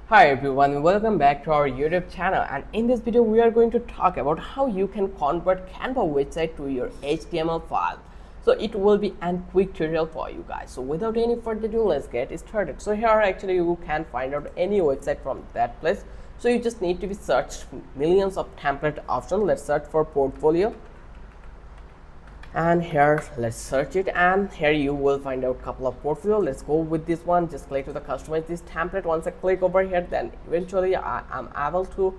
Hi everyone, welcome back to our YouTube channel, and in this video we are going to talk about how you can convert Canva website to your HTML file. So it will be a quick tutorial for you guys. So without any further ado, let's get started. So here actually you can find out any website from that place. So you just need to be searched millions of template options. Let's search for portfolio. And here let's search it, and here you will find out a couple of portfolio. Let's go with this one. Just click to the customize this template. Once I click over here, then eventually I am able to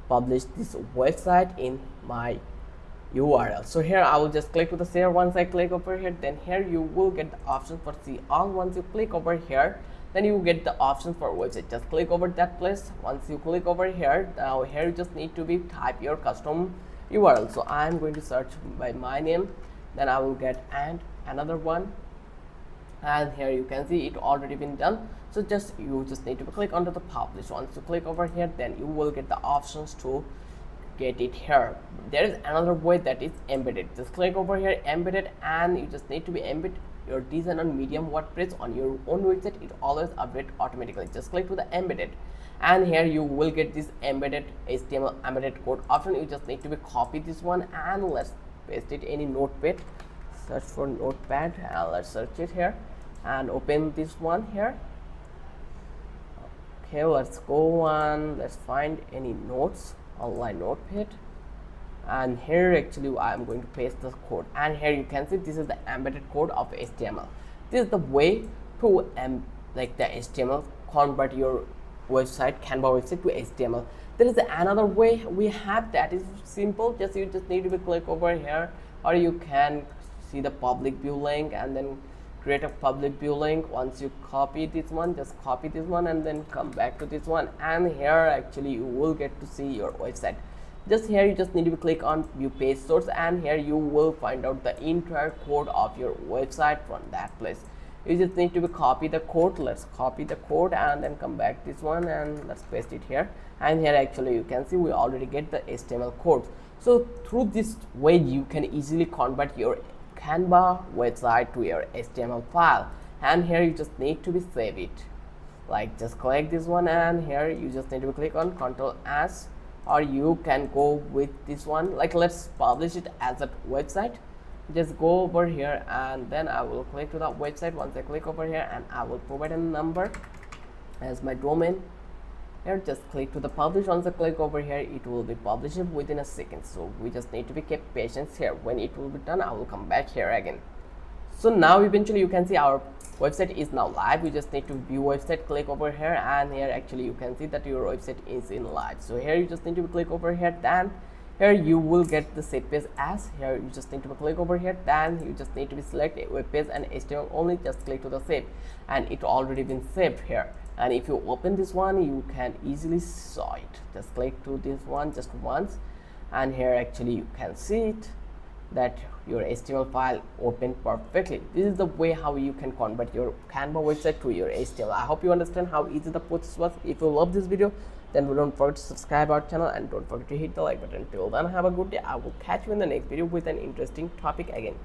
publish this website in my URL. So here I will just click to the share. Once I click over here, then here you will get the option for see all. Once you click over here, then you get the option for website. Just click over that place. Once you click over here, now here you just need to be type your custom URL. So I'm going to search by my name, then I will get and another one, and here you can see it already been done. So you just need to click onto the publish. Once you click over here, then you will get the options to get it here. There is another way, that is embedded. Just click over here, embedded, and you just need to be embed your design on Medium WordPress on your own website. It always update automatically. Just click to the embedded, and here you will get this embedded HTML embedded code option. You just need to be copy this one, and let's paste it any notepad. Search for notepad, and let's search it here and open this one here. Okay, let's go on, let's find any notes, online notepad, and here actually I am going to paste the code, and here you can see this is the embedded code of HTML. This is the way to like the HTML convert your website, Canva website, to HTML. There is another way we have, that is simple. You just need to click over here, or you can see the public view link and then create a public view link. Once you copy this one, just copy this one and then come back to this one, and here actually you will get to see your website. Just here you just need to click on view page source, and here you will find out the entire code of your website from that place. You just need to copy the code. Let's copy the code and then come back this one, and let's paste it here. And here actually you can see we already get the HTML code. So through this way you can easily convert your Canva website to your HTML file, and here you just need to save it. Like just click this one, and here you just need to click on Ctrl S, or you can go with this one. Like let's publish it as a website. Just go over here, and then I will click to the website. Once I click over here, and I will provide a number as my domain. Here just click to the publish. Once I click over here, it will be published within a second. So we just need to be kept patience here. When it will be done, I will come back here again. So now eventually you can see our website is now live. We just need to view website, click over here, and here actually you can see that your website is in live. So here you just need to click over here, then here you will get the save page as. Here you just need to click over here, then you just need to select a web page and HTML only. Just click to the save, and it already been saved here. And if you open this one, you can easily saw it. Just click to this one just once, and here actually you can see it, that your HTML file opened perfectly. This is the way how you can convert your Canva website to your HTML. I hope you understand how easy the process was. If you love this video, then don't forget to subscribe our channel, and don't forget to hit the like button. Till then, have a good day. I will catch you in the next video with an interesting topic again.